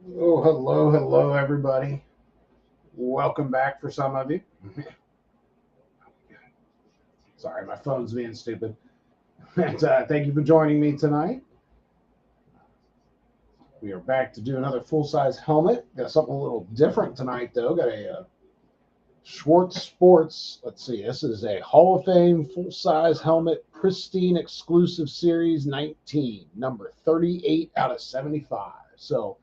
Oh, hello, everybody. Welcome back for some of you. Sorry, my phone's being stupid. And, thank you for joining me tonight. We are back to do another full size helmet. Got something a little different tonight, though. Got a Schwartz Sports. Let's see, this is a Hall of Fame full size helmet, pristine exclusive series 19, number 38 out of 75. So,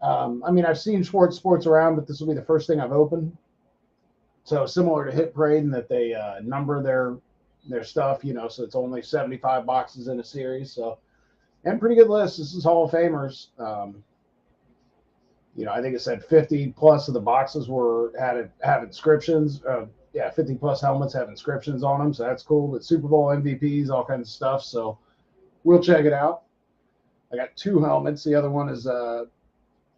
I've seen Schwartz Sports around, but this will be the first thing I've opened. So similar to Hit Parade in that they number their stuff, so it's only 75 boxes in a series. So and pretty good list. This is Hall of Famers. I think it said 50 plus of the boxes were had have inscriptions. Yeah, 50 plus helmets have inscriptions on them, so that's cool. But Super Bowl MVPs, all kinds of stuff. So we'll check it out. I got two helmets. The other one is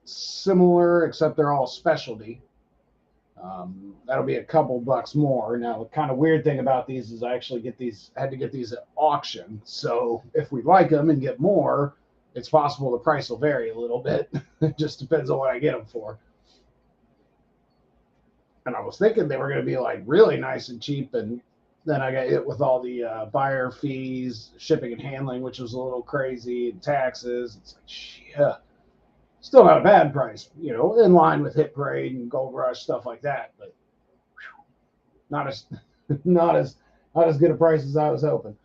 similar, except they're all specialty. That'll be a couple bucks more. Now, the kind of weird thing about these is I actually had to get these at auction. So if we like them and get more, it's possible the price will vary a little bit. It just depends on what I get them for. And I was thinking they were going to be like really nice and cheap, and then I got hit with all the buyer fees, shipping and handling, which was a little crazy, and taxes. It's like, yeah, still not a bad price, in line with Hit Parade and Gold Rush stuff like that, but not as not as not as good a price as I was hoping.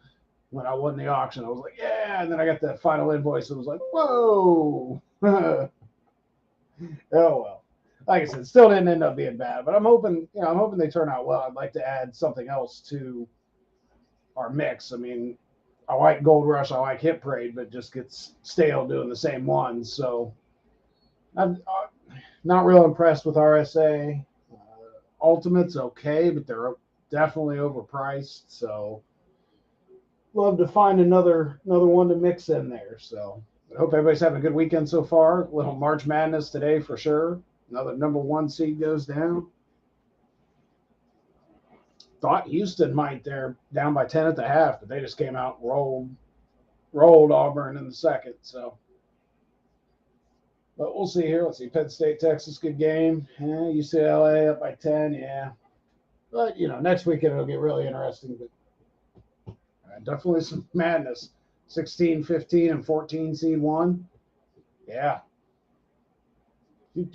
When I won the auction, I was like, yeah, and then I got the final invoice and was like, whoa. Oh well. Like I said, still didn't end up being bad, but I'm hoping they turn out well. I'd like to add something else to our mix. I mean, I like Gold Rush, I like Hit Parade, but it just gets stale doing the same ones. So I'm not real impressed with RSA. Ultimate's okay, but they're definitely overpriced. So love to find another one to mix in there. So I hope everybody's having a good weekend so far. A little March Madness today for sure. Another number one seed goes down. Thought Houston might. They're down by 10 at the half, but they just came out and rolled Auburn in the second. So, but we'll see here. Let's see. Penn State, Texas, good game. Yeah, UCLA up by 10. Yeah, but next weekend it'll get really interesting. But definitely some madness. 16, 15, and 14 seed one. Yeah. All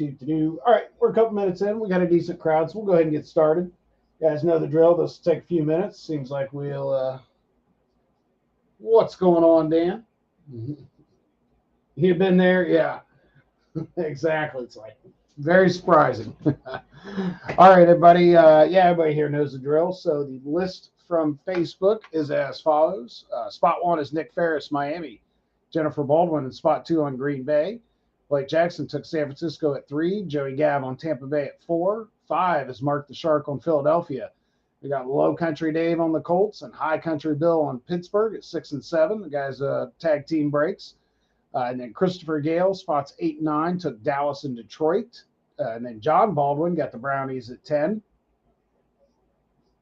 right, we're a couple minutes in. We got a decent crowd, so we'll go ahead and get started. You guys know the drill. This will take a few minutes. Seems like we'll. What's going on, Dan? You've been there, yeah. Exactly. It's like very surprising. All right, everybody. Yeah, everybody here knows the drill. So the list from Facebook is as follows. Spot one is Nick Ferris, Miami. Jennifer Baldwin in spot two on Green Bay. Blake Jackson took San Francisco at 3. Joey Gav on Tampa Bay at 4. 5 is Mark the Shark on Philadelphia. We got Low Country Dave on the Colts and High Country Bill on Pittsburgh at 6 and 7. The guys tag team breaks. And then Christopher Gale, spots 8 and 9, took Dallas and Detroit. And then John Baldwin got the Brownies at 10.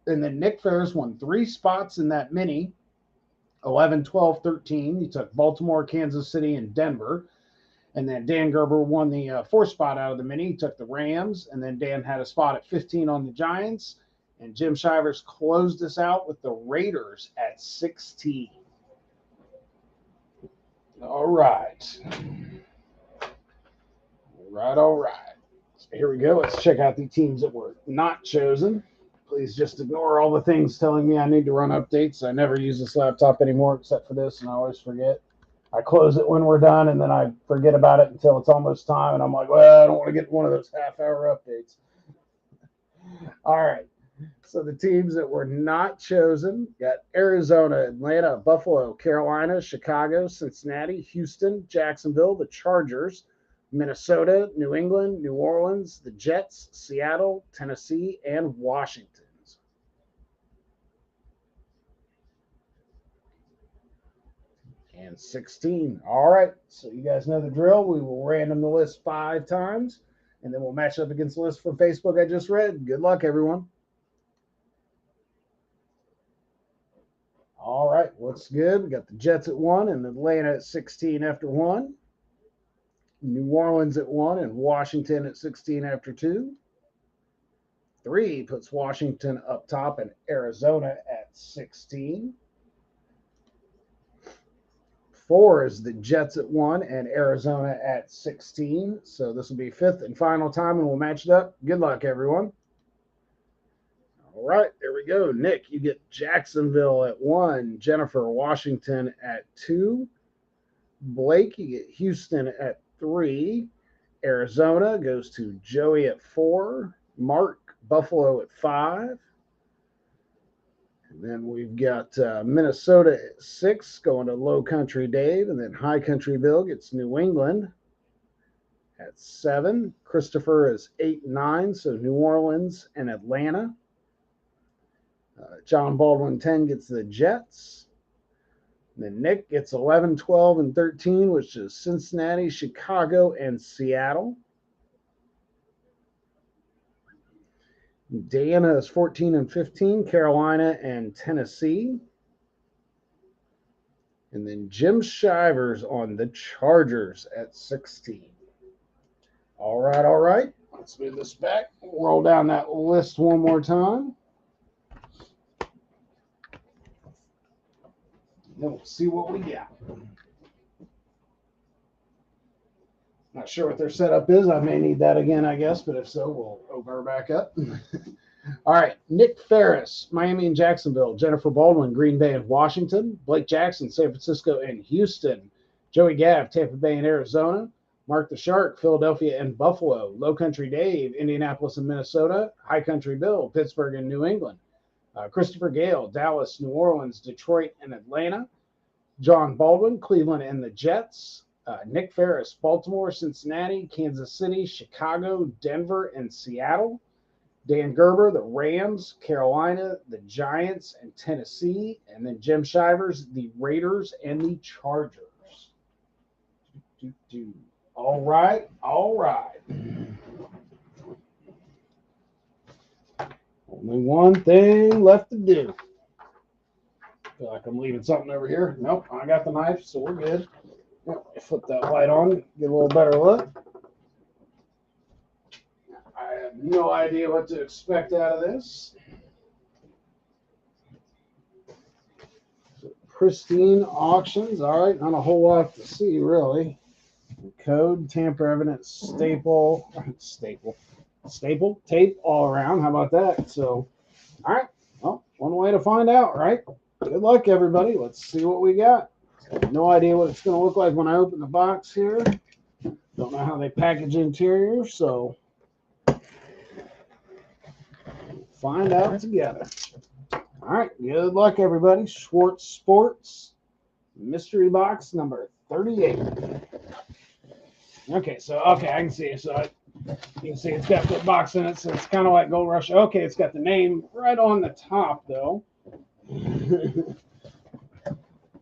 And then Nick Ferris won 3 spots in that mini 11, 12, 13. He took Baltimore, Kansas City, and Denver. And then Dan Gerber won the 4th spot out of the mini. He took the Rams. And then Dan had a spot at 15 on the Giants. And Jim Shivers closed us out with the Raiders at 16. All right. All right. So here we go. Let's check out the teams that were not chosen. Please just ignore all the things telling me I need to run updates. I never use this laptop anymore except for this, and I always forget. I close it when we're done, and then I forget about it until it's almost time, and I'm like, well, I don't want to get one of those half-hour updates. All right. So the teams that were not chosen got Arizona, Atlanta, Buffalo, Carolina, Chicago, Cincinnati, Houston, Jacksonville, the Chargers, Minnesota, New England, New Orleans, the Jets, Seattle, Tennessee, and Washington. And 16. All right. So you guys know the drill. We will random the list 5 times, and then we'll match up against the list from Facebook I just read. Good luck, everyone. All right. Looks good. We got the Jets at 1 and Atlanta at 16 after 1. New Orleans at 1 and Washington at 16 after 2. 3 puts Washington up top and Arizona at 16. 4 is the Jets at 1 and Arizona at 16. So this will be 5th and final time, and we'll match it up. Good luck, everyone. All right, there we go. Nick, you get Jacksonville at 1, Jennifer, Washington at 2. Blake, you get Houston at 3. Arizona goes to Joey at 4. Mark, Buffalo at 5. And then we've got Minnesota at 6 going to Low Country Dave. And then High Country Bill gets New England at 7. Christopher is 8 and 9, so New Orleans and Atlanta. John Baldwin 10 gets the Jets. And then Nick gets 11, 12, and 13, which is Cincinnati, Chicago, and Seattle. Diana is 14 and 15, Carolina and Tennessee. And then Jim Shivers on the Chargers at 16. All right, all right. Let's move this back. Roll down that list one more time. Then we'll see what we got. Not sure what their setup is. I may need that again, I guess, but if so, we'll open her back up. All right, Nick Ferris, Miami and Jacksonville. Jennifer Baldwin, Green Bay and Washington. Blake Jackson, San Francisco and Houston. Joey Gav, Tampa Bay and Arizona. Mark the Shark, Philadelphia and Buffalo. Low Country Dave, Indianapolis and Minnesota. High Country Bill, Pittsburgh and New England. Christopher Gale, Dallas, New Orleans, Detroit and Atlanta. John Baldwin, Cleveland and the Jets. Nick Ferris, Baltimore, Cincinnati, Kansas City, Chicago, Denver, and Seattle. Dan Gerber, the Rams, Carolina, the Giants, and Tennessee. And then Jim Shivers, the Raiders and the Chargers. All right, all right. Only one thing left to do. Feel like I'm leaving something over here. Nope, I got the knife, so we're good. Flip that light on, get a little better look. I have no idea what to expect out of this. So, Pristine Auctions. All right, not a whole lot to see, really. Code, tamper evidence, staple, tape all around. How about that? So, all right. Well, one way to find out, right? Good luck, everybody. Let's see what we got. No idea what it's going to look like when I open the box here. Don't know how they package interior, so find out together. All right, good luck, everybody. Schwartz Sports, mystery box number 38. Okay, I can see. So you can see it's got the box in it, so it's kind of like Gold Rush. Okay, it's got the name right on the top, though.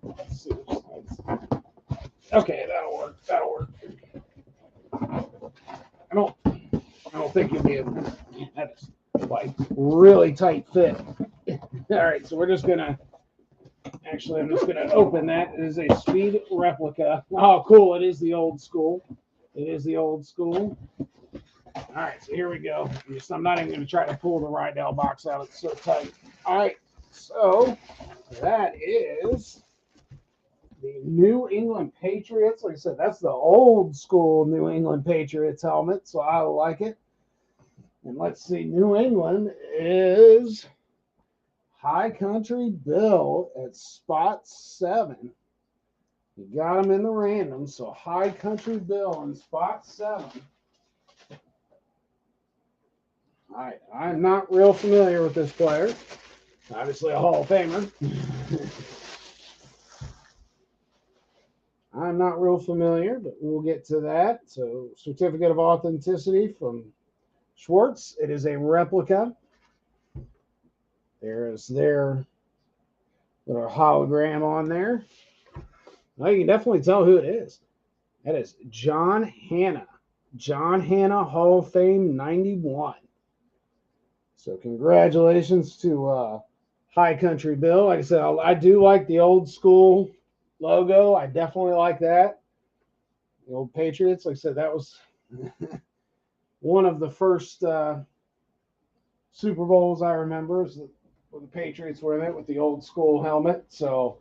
Let's see. Okay, that'll work. That'll work. I don't think you'll be able to. That is like really tight fit. All right, so we're just gonna. Actually, I'm just gonna open that. It is a speed replica. Oh, cool! It is the old school. It is the old school. All right, so here we go. I'm not even gonna try to pull the Rydell box out. It's so tight. All right, so that is the New England Patriots. Like I said, that's the old school New England Patriots helmet, so I like it. And let's see, New England is High Country Bill at spot 7. You got him in the random, so High Country Bill in spot 7. All right, I'm not real familiar with this player. Obviously a Hall of Famer. I'm not real familiar, but we'll get to that. So, certificate of authenticity from Schwartz. It is a replica. There is their little hologram on there. Well, you can definitely tell who it is. That is John Hannah. John Hannah Hall of Fame 91. So, congratulations to High Country Bill. Like I said, I do like the old school logo. I definitely like that. The old Patriots, like I said, that was one of the first Super Bowls I remember where the Patriots were in it with the old school helmet. So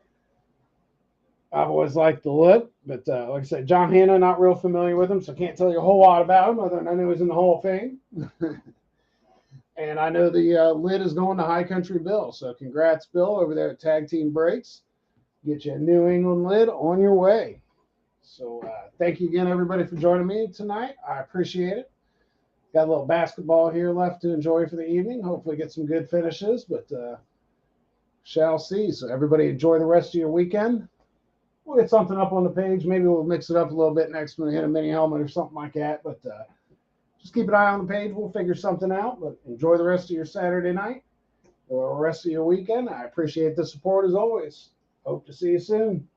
I've always liked the look. But like I said, John Hannah, not real familiar with him, so can't tell you a whole lot about him other than I know he's in the Hall of Fame. And I know the lid is going to High Country Bill. So congrats, Bill, over there at Tag Team Breaks. Get you a New England lid on your way. So thank you again, everybody, for joining me tonight. I appreciate it. Got a little basketball here left to enjoy for the evening. Hopefully get some good finishes, but shall see. So everybody enjoy the rest of your weekend. We'll get something up on the page. Maybe we'll mix it up a little bit next when we hit a mini helmet or something like that. But just keep an eye on the page. We'll figure something out. But enjoy the rest of your Saturday night or the rest of your weekend. I appreciate the support as always. Hope to see you soon.